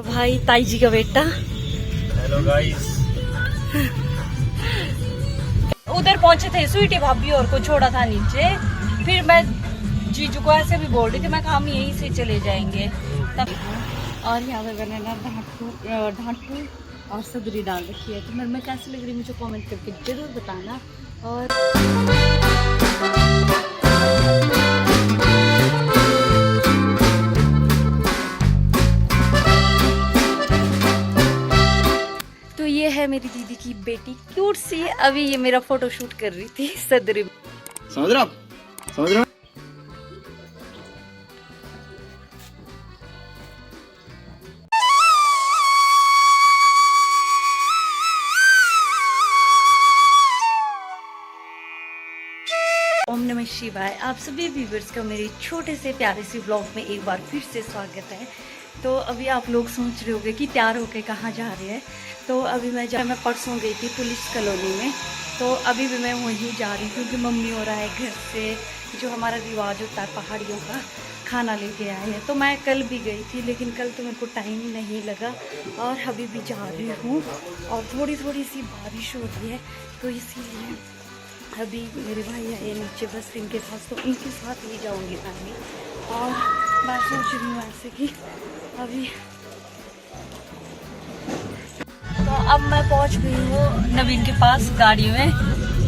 भाई ताई जी का बेटा। Hello guys. उधर पहुंचे थे, स्वीटी भाभी और को छोड़ा था नीचे। फिर मैं जीजू को ऐसे भी बोल रही थी, मैं कहा हम यहीं से चले जाएंगे तब। और यहाँ पे मैंने ना ढाटू और सदरी डाल रखी है। तो मैं कैसी लग रही मुझे कमेंट करके जरूर बताना। और तो ये है मेरी दीदी की बेटी, क्यूट सी। अभी ये मेरा फोटो शूट कर रही थी सदरी। समझ रहे हो? समझ रहे हो? ओम नमः शिवाय। आप सभी व्यूवर्स का मेरे छोटे से प्यारे से व्लॉग में एक बार फिर से स्वागत है। तो अभी आप लोग सोच रहे होंगे कि तैयार होके कहाँ जा रहे हैं। तो अभी मैं परसों गई थी पुलिस कॉलोनी में। तो अभी भी मैं वहीं जा रही हूँ क्योंकि मम्मी हो रहा है घर से जो हमारा रिवाज होता है पहाड़ियों का, खाना लेके आए हैं। तो मैं कल भी गई थी लेकिन कल तो मेरे को टाइम नहीं लगा और अभी भी जा रही हूँ। और थोड़ी थोड़ी सी बारिश हो रही है तो इसीलिए अभी मेरे भाई आए नीचे बस इनके साथ, तो इनके साथ ही जाऊंगी फैमिली। और मैं सोच रही हूँ ऐसे कि अभी तो अब मैं पहुंच गई हूँ नवीन के पास गाड़ी में।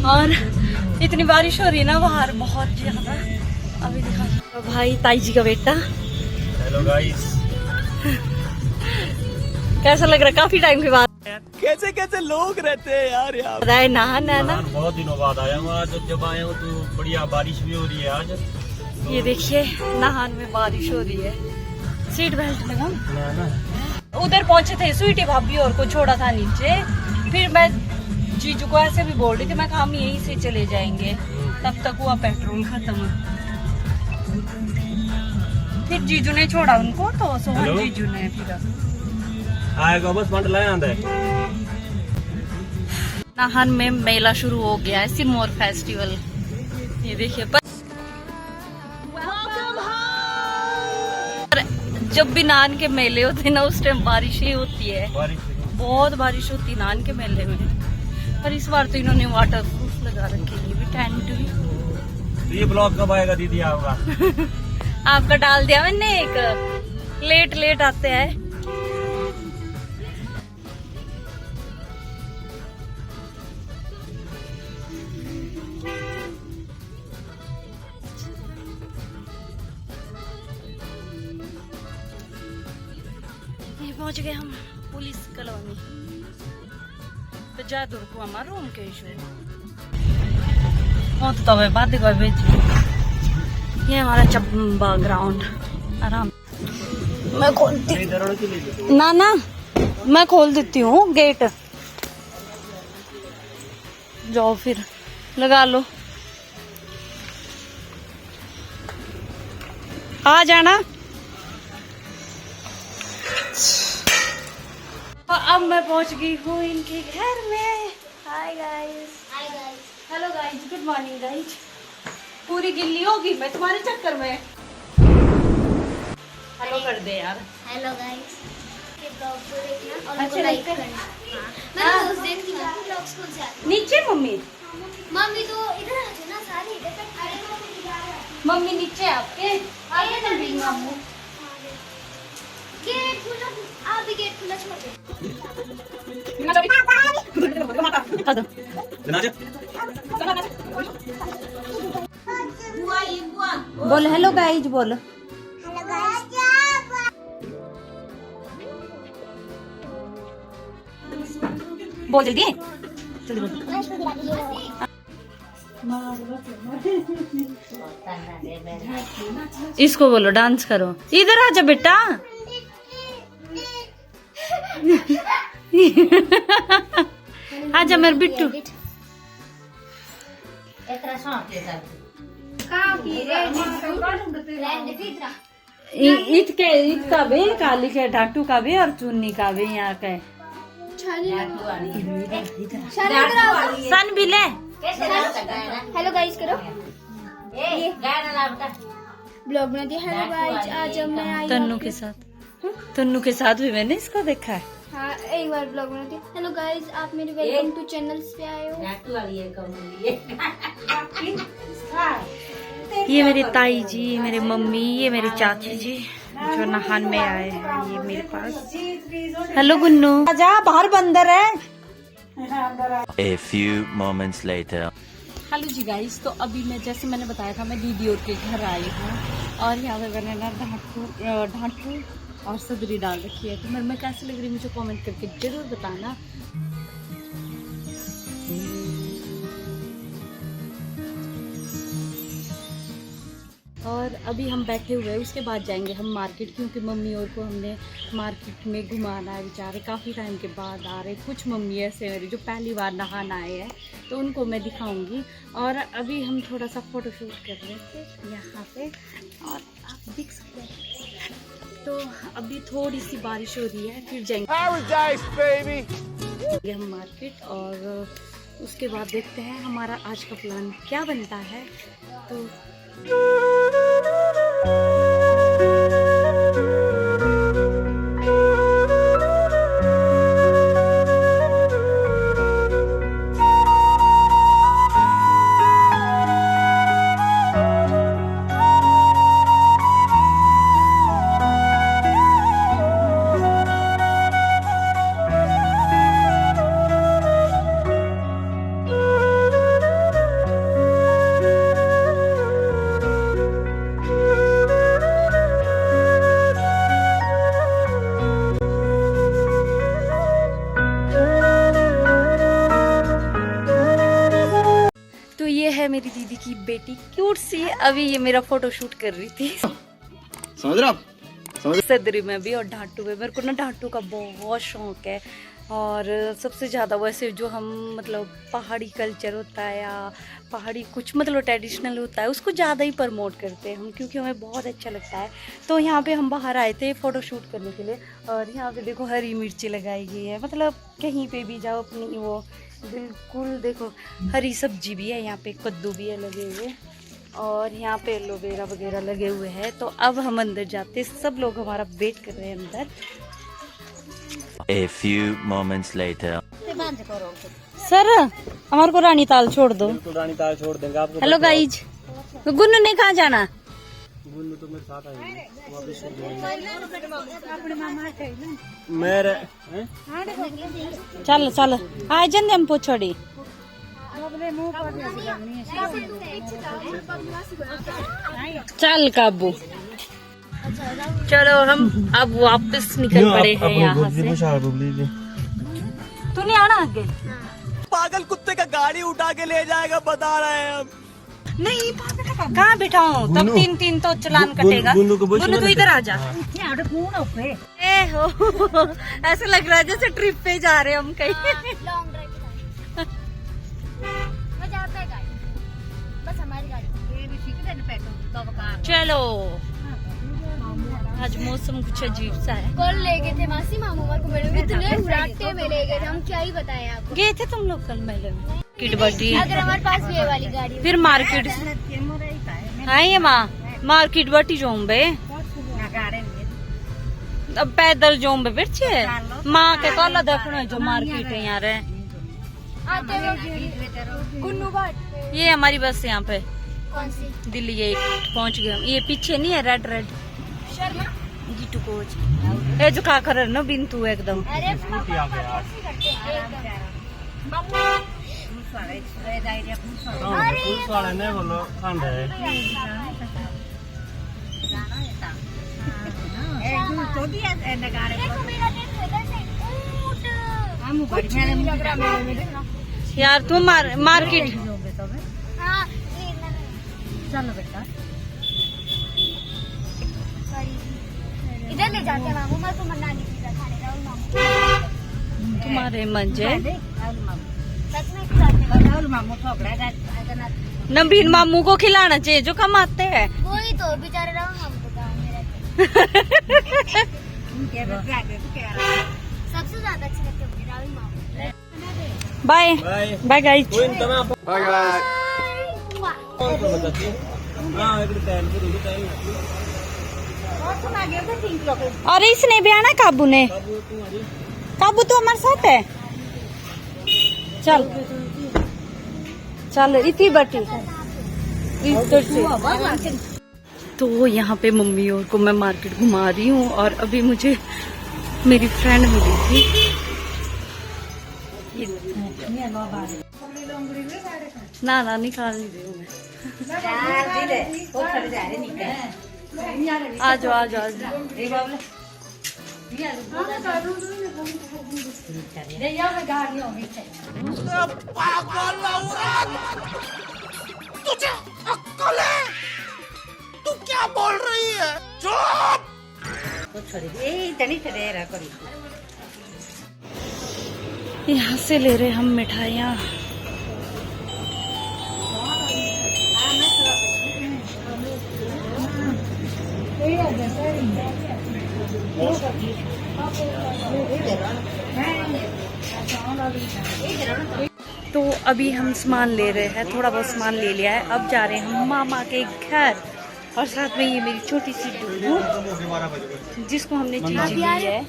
और इतनी बारिश हो रही है ना बाहर बहुत ज़्यादा। अभी दिखा तो भाई ताई जी का बेटा। Hello guys. कैसा लग रहा है काफी टाइम के बाद? कैसे कैसे लोग रहते हैं यार यहाँ। नहाना है ना। बहुत दिनों बाद आया हूँ आज। जब आया हूँ तो बढ़िया बारिश भी हो रही है आज। ये देखिए नहान में बारिश हो रही है। सीट बेल्ट लगा। उधर पहुंचे थे, स्वीटी भाभी और को छोड़ा था नीचे। फिर मैं जीजू को ऐसे भी बोल रही थी, मैं कहा हम यहीं से चले जाएंगे। तब तक हुआ पेट्रोल खत्म। फिर जीजू ने छोड़ा उनको, तो सोहन जीजू ने फिर आएगा बस मंडला आंदा है। नाहन में मेला शुरू हो गया है, सिरमौर फेस्टिवल। ये देखिए जब भी नान के मेले होते हैं ना उस टाइम बारिश ही होती है। बहुत बारिश होती है नान के मेले में। पर इस बार तो इन्होंने वाटर प्रूफ लगा रखे हैं, ये भी टेंट भी। तो ये ब्लॉग कब आएगा दीदी आपका? आपका डाल दिया मैंने एक। लेट आते हैं। पहुंच गए हम पुलिस कॉलोनी। तो जा दूर को हमारा रूम के इशू तो बात भेज। ये हमारा चंबा ग्राउंड आराम। मैं खोलती ना मैं खोल देती हूँ गेट। जाओ फिर लगा लो। आ जाना। अब मैं पहुंच गई हूँ इनके घर में। Hi guys. Hello guys, good morning guys. पूरी गिल्ली होगी मैं तुम्हारे चक्कर में। हेलो कर दे यार। हेलो गाइस, ये ब्लॉग को देखना और अच्छा लाइक लगता है। करना। मैं रोज देखती हूँ ब्लॉग्स को जाती नीचे मम्मी मम्मी तो इधर आ जाओ ना, सारी इधर तक। अरे मम्मी नीचे आपके आगे ना भी मामू। गेट खुला, आप भी गेट खुला छोड़ दो। बोल हेलो गाइज। बोल हेलो गाइस। बोल जल्दी जल्दी बोल। इसको बोलो डांस करो। इधर आ जा बेटा। आजा मेरे बिट्टू। इसका भी, काली के ढाटू का भी और चुन्नी का भी। यहाँ का सन भी ले। हेलो गाइस करो। ब्लॉग बना दिया। हेलो गाइस, आज मैं आई तन्नू के साथ। तुन्नू के साथ भी मैंने इसको देखा है। हाँ, एक बार ब्लॉग बनाती हूँ। हेलो गाइस, आप मेरे वेलकम टू चैनल्स पे आए हो। ये मेरी ताई जी, मेरे मम्मी, ये मेरे चाची जी जो नहान में आए हैं ये मेरे पास। हेलो गुन्नू, आजा, बाहर बंदर है। A few moments later. Hello ji guys, तो अभी मैं जैसे मैंने बताया था मैं दीदी और के घर आई हूँ और यहाँ पे मैंने ना ढांटू और सदरी डाल रखी है। तो मेरे में कैसी लग रही है मुझे कमेंट करके जरूर बताना। और अभी हम बैठे हुए हैं, उसके बाद जाएंगे हम मार्केट, क्योंकि मम्मी और को हमने मार्केट में घुमाना है। बेचारे काफ़ी टाइम के बाद आ रहे। कुछ मम्मी ऐसे मेरी जो पहली बार नहाना आए हैं, तो उनको मैं दिखाऊंगी। और अभी हम थोड़ा सा फ़ोटोशूट कर रहे थे यहाँ पे और आप देख सकते हैं। तो अभी थोड़ी सी बारिश हो रही है, फिर जाएंगे हम मार्केट और उसके बाद देखते हैं हमारा आज का प्लान क्या बनता है। तो ये है मेरी दीदी की बेटी, क्यूट सी। अभी ये मेरा फोटो शूट कर रही थी, समझ रहे आप? सदरी में भी और ढाटू में। मेरे को ना ढाटू का बहुत शौक है और सबसे ज़्यादा वैसे जो हम मतलब पहाड़ी कल्चर होता है या पहाड़ी कुछ मतलब ट्रेडिशनल होता है उसको ज़्यादा ही प्रमोट करते हैं हम, क्योंकि हमें बहुत अच्छा लगता है। तो यहाँ पे हम बाहर आए थे फ़ोटो शूट करने के लिए और यहाँ पे देखो हरी मिर्ची लगाई गई है। मतलब कहीं पे भी जाओ अपनी वो बिल्कुल देखो हरी सब्जी भी है, यहाँ पे कद्दू भी है लगे हुए और यहाँ पे एलोवेरा वगैरह लगे हुए हैं। तो अब हम अंदर जाते, सब लोग हमारा वेट कर रहे हैं अंदर। A few moments later. Sir हमारे को रानी ताल छोड़ दो। बिल्कुल रानी ताल छोड़ देंगे आपको। हेलो गाइज, गुन्नू ने कहाँ जाना? गुन्नू तो मेरे साथ आएगी मेरे चल चल आए जल्दी हम पोछड़ी। चल काबू, चलो हम अब वापस निकल पड़े हैं यहाँ से। तू नहीं आना आगे? पागल कुत्ते का गाड़ी उठा के ले जाएगा, बता रहे हैं हम। नहीं कहाँ बिठाऊं? तब 3-3 तो चलान कटेगा। गुन्नू तू इधर आ जा। ए हो ऐसा लग रहा है जैसे ट्रिप पे जा रहे हैं हम कहीं। लॉन्ग ड्राइव मजा आता है गाड़ी, बस हमारी गाड़ी। चलो आज मौसम कुछ अजीब सा है। कल ले गए थे मासी मामू को मेरे, इतने हुराटे में ले गए थे, हम क्या ही बताएं आपको। गए थे तुम लोग कल मेले में? किट बटी अगर हमारे पास भी ये वाली गाड़ी फिर मार्केट हाँ ये मार्केट बटी जोम्बे अब पैदल जोम्बे बिरछे माँ के कल देखना जो मार्केट है यहाँ रे आते गुन्नू घाट पे। ये हमारी बस यहाँ पे कौन सी? दिल्ली ये पहुँच गए हम। ये पीछे नहीं है रेड शर्मा जीटू कोच ये जो का कर ना बिंतु एकदम। अरे पापा कैसे करते हैं पुलिस वाले ने बोलो ठंड है। देखो मेरा देख इधर से ऊट लग रहा मेरे में, देखना। यार तुम मार्केट हाँ चलो बेटा इधर ले जाते हैं मामू, मैं तो मना नहीं किया खाने का मामू। तुम्हारे मंजे सच में खिलाते हैं नबीन मामू को खिलाना चाहिए जो कमाते हैं। वही तो बेचारे रहो हम तो गाँव में रहते सबसे ज्यादा अच्छे लगते हैं राहुल मामू। Bye bye guys. और इसने भी आना, काबू ने, काबू तो हमारे साथ है। चल चल इतनी बटी इधर से। तो यहाँ पे मम्मी और को मैं मार्केट घुमा रही हूँ और अभी मुझे मेरी फ्रेंड मिली थी। ना ना निकाल नहीं रही हूँ मैं। आ जाओ आ जाओ। तुझे अक्ल है? तू क्या बोल रही है? चुप! यहाँ से ले रहे हम मिठाइयाँ। तो अभी हम सामान ले रहे हैं, थोड़ा बहुत सामान ले लिया है। अब जा रहे हैं हम मामा के घर और साथ में ये मेरी छोटी सी डूडू जिसको हमने चीज़ दी है।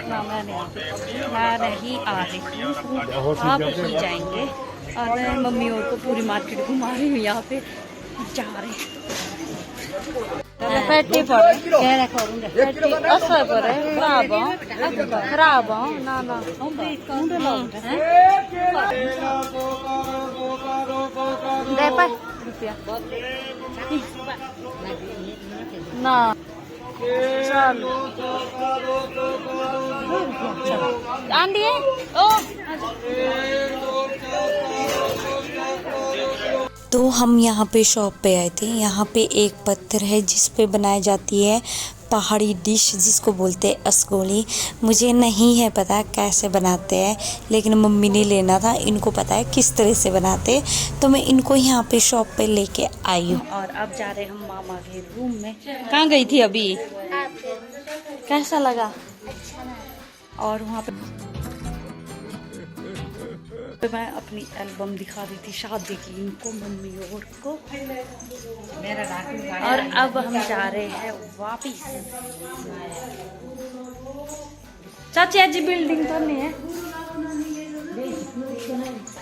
मामा नहीं आ रही हूँ, आप ही जाएंगे। और मैं मम्मी और को पूरी मार्केट घुमा रही हूँ। यहाँ पे जा रहे हैं। खराब ना ना रुपया ना चलो आंधी है ओ। तो हम यहाँ पे शॉप पे आए थे। यहाँ पे एक पत्थर है जिस पे बनाई जाती है पहाड़ी डिश जिसको बोलते हैं असगोली। मुझे नहीं है पता कैसे बनाते हैं, लेकिन मम्मी ने लेना था, इनको पता है किस तरह से बनाते, तो मैं इनको यहाँ पे शॉप पे लेके आई हूँ। और अब जा रहे हम मामा के रूम में। कहाँ गई थी अभी? कैसा लगा? और वहाँ पे मैं अपनी एल्बम दिखा रही थी शादी की इनको, मम्मी और को। और अब हम जा रहे हैं वापिस। चाची आज बिल्डिंग तो नहीं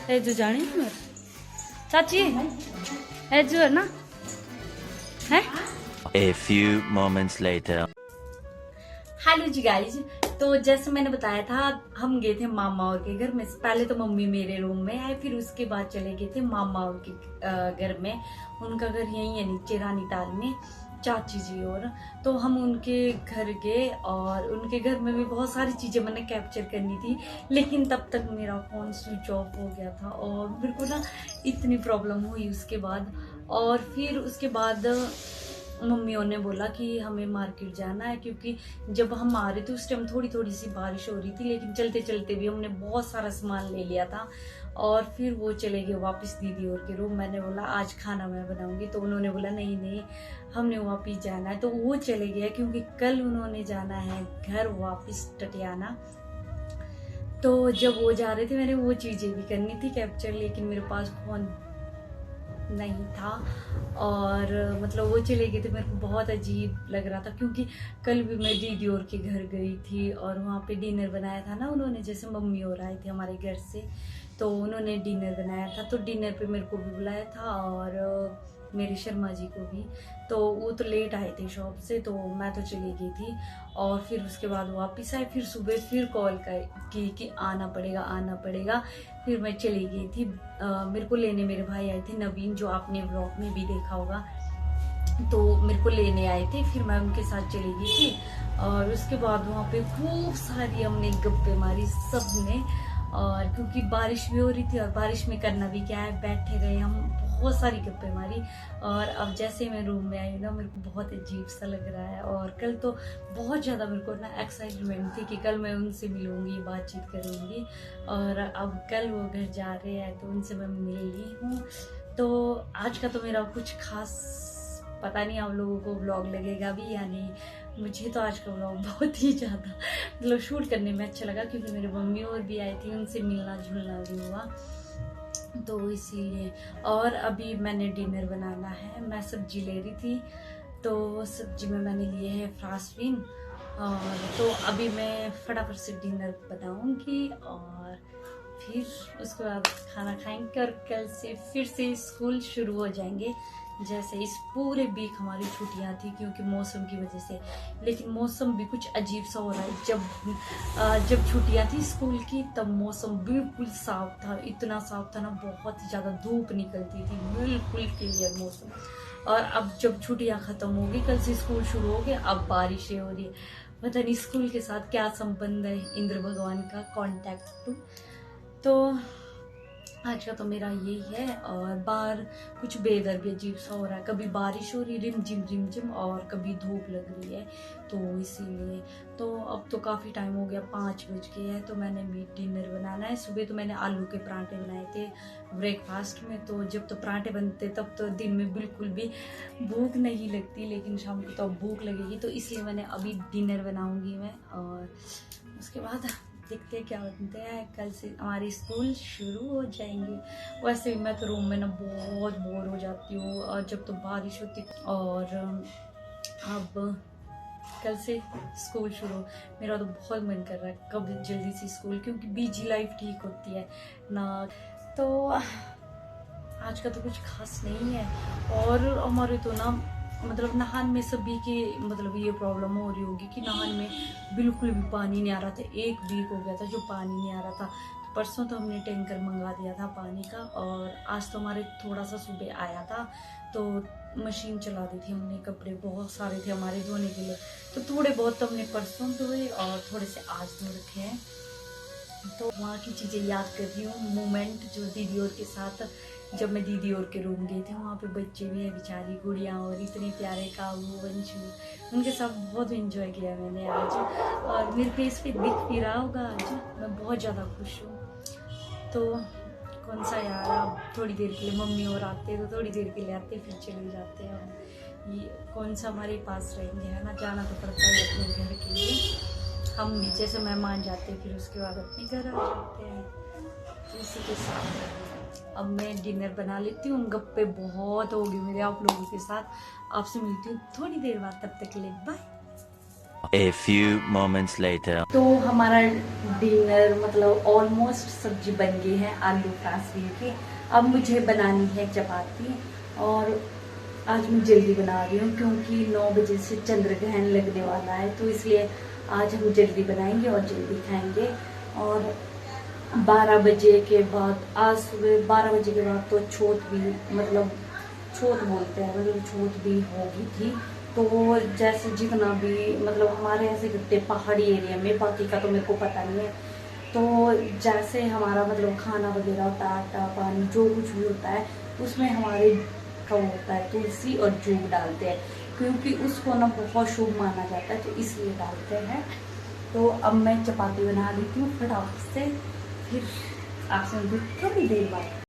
है जो जानी चाची है जो है ना है। A few moments later. Hello ji guys, तो जैसे मैंने बताया था हम गए थे मामा और के घर में। पहले तो मम्मी मेरे रूम में आए, फिर उसके बाद चले गए थे मामा और के घर में। उनका घर यहीं है नीचे रानीताल में, चाची जी। और तो हम उनके घर गए और उनके घर में भी बहुत सारी चीजें मैंने कैप्चर करनी थी, लेकिन तब तक मेरा फोन स्विच ऑफ हो गया था और मेरे को ना इतनी प्रॉब्लम हुई उसके बाद। और फिर उसके बाद मम्मियों ने बोला कि हमें मार्केट जाना है, क्योंकि जब हम आ रहे थे उस टाइम थोड़ी थोड़ी सी बारिश हो रही थी, लेकिन चलते चलते भी हमने बहुत सारा सामान ले लिया था। और फिर वो चले गए वापस दीदी और के रूम। मैंने बोला आज खाना मैं बनाऊंगी, तो उन्होंने बोला नहीं नहीं हमने वापस जाना है, तो वो चले गए क्योंकि कल उन्होंने जाना है घर वापस टटियाना। तो जब वो जा रहे थे मैंने वो चीजें भी करनी थी कैप्चर, लेकिन मेरे पास फोन नहीं था। और मतलब वो चले गए थे, मेरे को बहुत अजीब लग रहा था, क्योंकि कल भी मैं दीदी और के घर गई थी और वहाँ पे डिनर बनाया था ना उन्होंने। जैसे मम्मी और आए थे हमारे घर से, तो उन्होंने डिनर बनाया था, तो डिनर पे मेरे को भी बुलाया था और मेरे शर्मा जी को भी। तो वो तो लेट आए थे शॉप से, तो मैं तो चली गई थी। और फिर उसके बाद वापस आए, फिर सुबह फिर कॉल की कि आना पड़ेगा आना पड़ेगा। फिर मैं चली गई थी। मेरे को लेने मेरे भाई आए थे नवीन, जो आपने व्लॉग में भी देखा होगा, तो मेरे को लेने आए थे। फिर मैं उनके साथ चली गई थी और उसके बाद वहाँ पे खूब सारी हमने गप्पे मारी सबने। और क्योंकि बारिश भी हो रही थी और बारिश में करना भी क्या है, बैठे रहे हम, बहुत सारी गप्पे मारी। और अब जैसे मैं रूम में आई ना मेरे को बहुत अजीब सा लग रहा है। और कल तो बहुत ज़्यादा मेरे को ना एक्साइटमेंट थी कि कल मैं उनसे मिलूंगी, बातचीत करूंगी। और अब कल वो घर जा रहे हैं तो उनसे मैं मिल ली हूँ। तो आज का तो मेरा कुछ खास पता नहीं आप लोगों को व्लॉग लगेगा भी या नहीं। मुझे तो आज का व्लॉग बहुत ही ज़्यादा मतलब शूट करने में अच्छा लगा, क्योंकि मेरे मम्मी और भी आई थी, उनसे मिलना जुलना भी हुआ, तो इसीलिए। और अभी मैंने डिनर बनाना है, मैं सब्जी ले रही थी तो सब्जी में मैंने लिए है फ्रांसबीन। और तो अभी मैं फटाफट से डिनर बनाऊंगी और फिर उसके बाद खाना खाएंगे और कल से फिर से स्कूल शुरू हो जाएंगे। जैसे इस पूरे वीक हमारी छुट्टियां थी क्योंकि मौसम की वजह से, लेकिन मौसम भी कुछ अजीब सा हो रहा है। जब छुट्टियां थी स्कूल की तब मौसम बिल्कुल साफ था, इतना साफ था ना, बहुत ही ज़्यादा धूप निकलती थी, बिल्कुल क्लियर मौसम। और अब जब छुट्टियां ख़त्म हो गई, कल से स्कूल शुरू हो गए, अब बारिशें हो रही है। पता नहीं स्कूल के साथ क्या संबंध है इंद्र भगवान का, कॉन्टैक्ट। तो आज का तो मेरा यही है। और बाहर कुछ वेदर भी अजीब सा हो रहा है, कभी बारिश हो रही रिम झिम और कभी धूप लग रही है, तो इसीलिए। तो अब तो काफ़ी टाइम हो गया, 5 बज गए हैं, तो मैंने भी डिनर बनाना है। सुबह तो मैंने आलू के पराठे बनाए थे ब्रेकफास्ट में, तो जब तो पराठे बनते तब तो दिन में बिल्कुल भी भूख नहीं लगती, लेकिन शाम को तो अब भूख लगेगी, तो इसलिए मैंने अभी डिनर बनाऊँगी मैं। और उसके बाद देखते हैं क्या बनते हैं। कल से हमारे स्कूल शुरू हो जाएंगे। वैसे मैं तो रूम में ना बहुत बोर हो जाती हूँ और जब तो बारिश होती, और अब कल से स्कूल शुरू, मेरा तो बहुत मन कर रहा है कब जल्दी से स्कूल, क्योंकि बिजी लाइफ ठीक होती है ना। तो आज का तो कुछ खास नहीं है। और हमारे तो ना मतलब नहान में सभी के मतलब ये प्रॉब्लम हो रही होगी कि नहान में बिल्कुल भी पानी नहीं आ रहा था। 1 वीक हो गया था जो पानी नहीं आ रहा था। तो परसों तो हमने टैंकर मंगा दिया था पानी का, और आज तो हमारे थोड़ा सा सुबह आया था, तो मशीन चला दी थी हमने। कपड़े बहुत सारे थे हमारे धोने के लिए, तो थोड़े बहुत तो हमने परसों धोए और थोड़े से आज धो रखे हैं। तो वहाँ की चीज़ें याद कर रही हूँ, मोमेंट जो दीदी और के साथ जब मैं दीदी और के रूम गई थी। वहाँ पे बच्चे भी हैं, बेचारी गुड़िया, और इतने प्यारे काबू वंशु, उनके साथ बहुत एंजॉय किया मैंने आज। और मेरे फेस पे दिख भी रहा होगा आज, मैं बहुत ज़्यादा खुश हूँ। तो कौन सा यार, अब थोड़ी देर के लिए मम्मी और आते हैं तो थोड़ी देर के लिए आते फिर चले जाते हैं। ये कौन सा हमारे पास रहेंगे, है ना, जाना तो पड़ता है अपने घर के लिए। हम भी जैसे मेहमान जाते हैं फिर उसके बाद अपने घर आ जाते हैं। इसी के साथ अब मैं डिनर बना लेती हूँ। गप्पे बहुत हो गई मेरे आप लोगों के साथ। आपसे मिलती हूँ थोड़ी देर बाद, तब तक के लिए bye. A few moments later. तो हमारा डिनर मतलब ऑलमोस्ट सब्जी बन गई है आलू फ्रांसबीन की। अब मुझे बनानी है चपाती, और आज मैं जल्दी बना रही हूँ क्योंकि 9 बजे से चंद्रग्रहण लगने वाला है, तो इसलिए आज हम जल्दी बनाएंगे और जल्दी खाएंगे। और 12 बजे के बाद, आज सुबह 12 बजे के बाद तो छूत भी, मतलब छूत बोलते हैं, मतलब छूत भी होगी थी। तो जैसे जितना भी मतलब हमारे ऐसे करते पहाड़ी एरिया में, बाकी का तो मेरे को पता नहीं है। तो जैसे हमारा मतलब खाना वगैरह होता है, आटा पानी जो कुछ भी होता है, उसमें हमारे का होता है तुलसी और जूग डालते हैं, क्योंकि उसको ना बहुत शुभ माना जाता है, तो इसलिए डालते हैं। तो अब मैं चपाती बना लेती हूँ फटाफट से, फिर आपसे थोड़ी देर बाद।